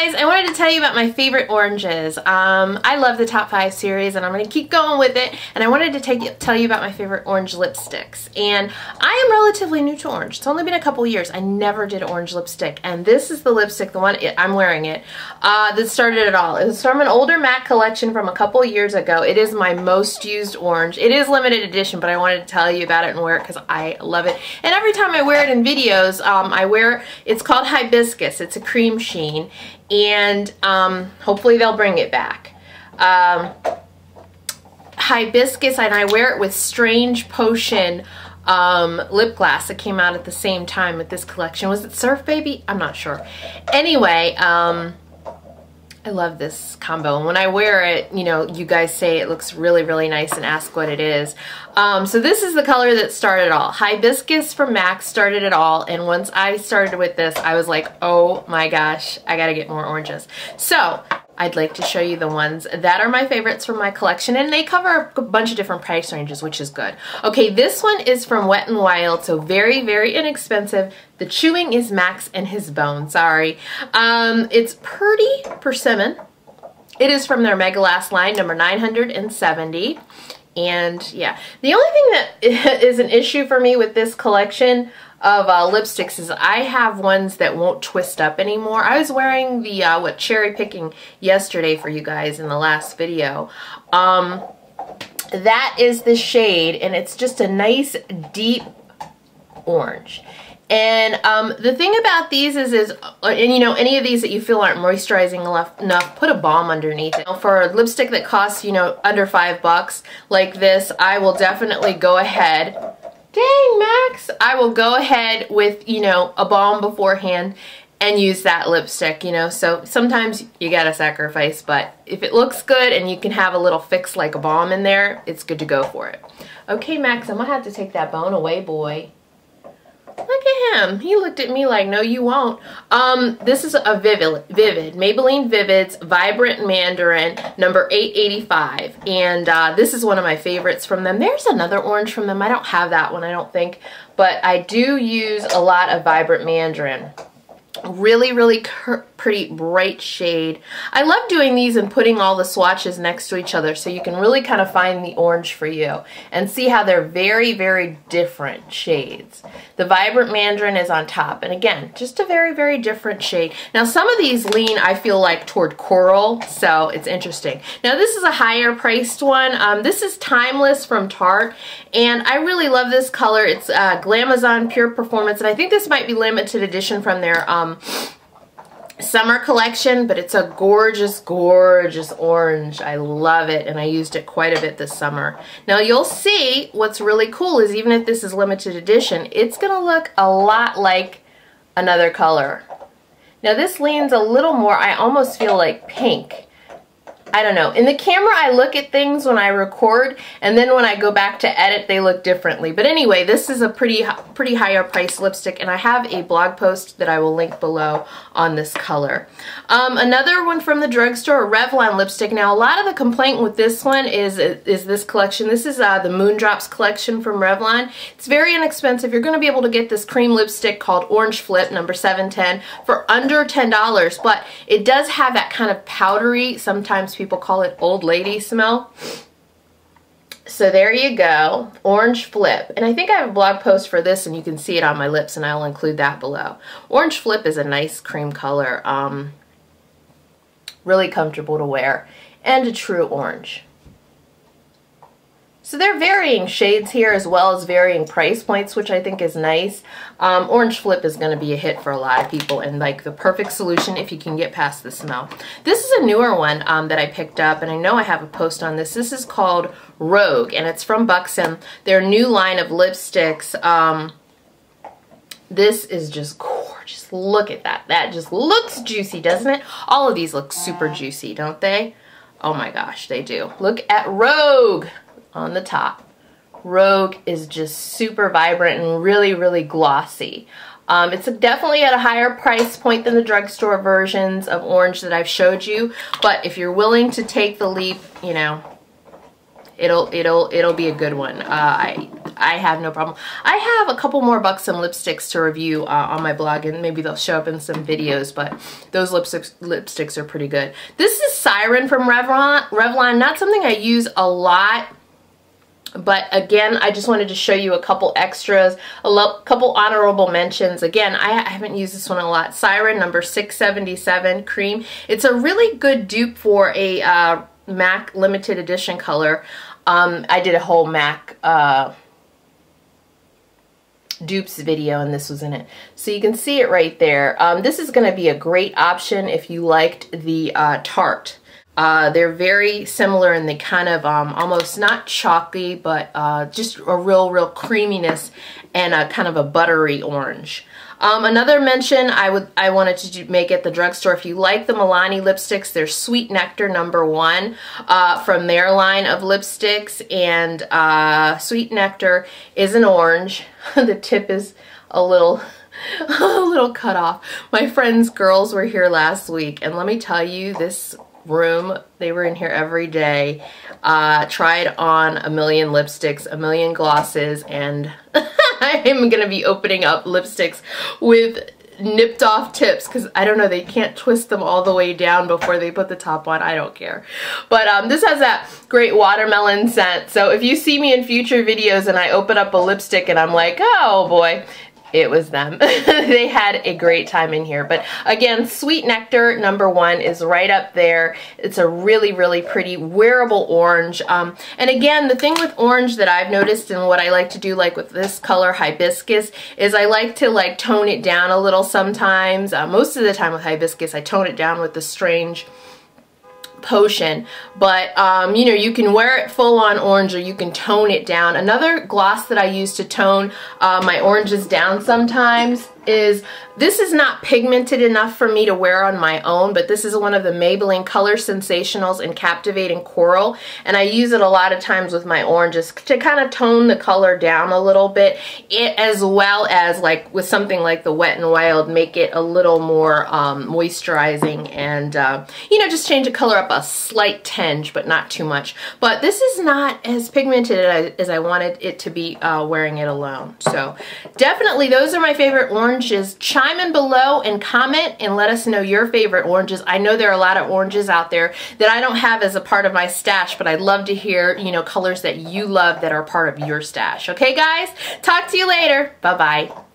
guys, I wanted to tell you about my favorite oranges. I love the top 5 series and I'm going to keep going with it, and I wanted to tell you about my favorite orange lipsticks. And I am relatively new to orange. It's only been a couple years. I never did orange lipstick, and this is the lipstick, the one I'm wearing it, that started it all. It was from an older MAC collection from a couple years ago. It is my most used orange. It is limited edition, but I wanted to tell you about it and wear it because I love it. And every time I wear it in videos, it's called Hibiscus. It's a cream sheen, and hopefully they'll bring it back. Hibiscus, and I wear it with Strange Potion lip gloss that came out at the same time with this collection. Was it Surf Baby? I'm not sure. Anyway, I love this combo, and when I wear it, you know, you guys say it looks really, really nice and ask what it is. So this is the color that started it all. Hibiscus from MAC started it all, and once I started with this, I was like, oh my gosh, I gotta get more oranges. So I'd like to show you the ones that are my favorites from my collection, and they cover a bunch of different price ranges, which is good. Okay, this one is from Wet n Wild, so very, very inexpensive. The chewing is Max and his bone, sorry. It's Pretty Persimmon. It is from their Mega Last line, number 970. And yeah, the only thing that is an issue for me with this collection of lipsticks is I have ones that won't twist up anymore. I was wearing the cherry picking yesterday for you guys in the last video. That is the shade, and it's just a nice deep orange. And the thing about these is and you know, any of these that you feel aren't moisturizing enough, put a balm underneath it. For a lipstick that costs, you know, under $5 like this, I will definitely go ahead. Dang, Max! I will go ahead with, you know, a balm beforehand and use that lipstick, you know. So sometimes you gotta sacrifice, but if it looks good and you can have a little fix like a balm in there, it's good to go for it. Okay, Max, I'm gonna have to take that bone away, boy. Look at him. He looked at me like, no, you won't. This is a Vivid, Maybelline Vivid's Vibrant Mandarin, number 885. And this is one of my favorites from them. There's another orange from them. I don't have that one, I don't think. But I do use a lot of Vibrant Mandarin. Really, really pretty bright shade. I love doing these and putting all the swatches next to each other so you can really kind of find the orange for you and see how they're very, very different shades. The Vibrant Mandarin is on top, and again, just a very, very different shade. Now some of these lean, I feel like, toward coral, so it's interesting. Now this is a higher priced one. This is Timeless from Tarte, and I really love this color. It's Glamazon Pure Performance, and I think this might be limited edition from their summer collection, but it's a gorgeous, gorgeous orange. I love it, and I used it quite a bit this summer. Now you'll see what's really cool is even if this is limited edition, it's gonna look a lot like another color. Now this leans a little more, I almost feel like pink. I don't know. In the camera, I look at things when I record, and then when I go back to edit, they look differently. But anyway, this is a pretty higher price lipstick, and I have a blog post that I will link below on this color. Another one from the drugstore, a Revlon lipstick. Now, a lot of the complaint with this one is this collection. This is the Moondrops collection from Revlon. It's very inexpensive. You're going to be able to get this cream lipstick called Orange Flip, number 710, for under $10, but it does have that kind of powdery, sometimes people call it old lady smell. So there you go, Orange Flip. And I think I have a blog post for this and you can see it on my lips, and I'll include that below. Orange Flip is a nice cream color, really comfortable to wear, and a true orange. So they're varying shades here as well as varying price points, which I think is nice. Orange Flip is going to be a hit for a lot of people and like the perfect solution if you can get past the smell. This is a newer one that I picked up, and I know I have a post on this. This is called Rogue, and it's from Buxom. Their new line of lipsticks. This is just gorgeous. Look at that. That just looks juicy, doesn't it? All of these look super juicy, don't they? Oh my gosh, they do. Look at Rogue on the top. Rogue is just super vibrant and really, really glossy. It's definitely at a higher price point than the drugstore versions of orange that I've showed you, but if you're willing to take the leap, you know, it'll be a good one. I have no problem. I have a couple more Buxom lipsticks to review on my blog, and maybe they'll show up in some videos, but those lipsticks are pretty good. This is Siren from Revlon, not something I use a lot, but again, I just wanted to show you a couple extras, couple honorable mentions. Again, I haven't used this one a lot. Siren number 677 cream. It's a really good dupe for a MAC limited edition color. I did a whole MAC dupes video, and this was in it, so you can see it right there. This is going to be a great option if you liked the Tarte. They're very similar, and they kind of almost not chalky, but just a real creaminess and a kind of a buttery orange. Another mention I wanted to make at the drugstore, if you like the Milani lipsticks, they're Sweet Nectar number 1 from their line of lipsticks, and Sweet Nectar is an orange. The tip is a little cut off. My friend's girls were here last week, and let me tell you, this room, they were in here every day, tried on a million lipsticks, a million glosses, and I am going to be opening up lipsticks with nipped off tips, because I don't know, they can't twist them all the way down before they put the top on. I don't care. But this has that great watermelon scent, so if you see me in future videos and I open up a lipstick and I'm like, oh boy, it was them. They had a great time in here. But again, Sweet Nectar number 1 is right up there. It's a really pretty wearable orange. And again, the thing with orange that I've noticed, and what I like to do, like with this color hibiscus, is I like to like tone it down a little sometimes. Most of the time with hibiscus, I tone it down with the Strange Potion, but you know, you can wear it full on orange, or you can tone it down. Another gloss that I use to tone my oranges down sometimes is, this is not pigmented enough for me to wear on my own, but this is one of the Maybelline Color Sensationals in Captivating Coral, and I use it a lot of times with my oranges to kind of tone the color down a little bit, as well as like with something like the Wet n Wild, make it a little more moisturizing, and you know, just change the color up a slight tinge, but not too much. But this is not as pigmented as I wanted it to be wearing it alone. So definitely those are my favorite oranges. Chime in below and comment and let us know your favorite oranges. I know there are a lot of oranges out there that I don't have as a part of my stash, but I'd love to hear, you know, colors that you love that are part of your stash. Okay guys, talk to you later. Bye bye.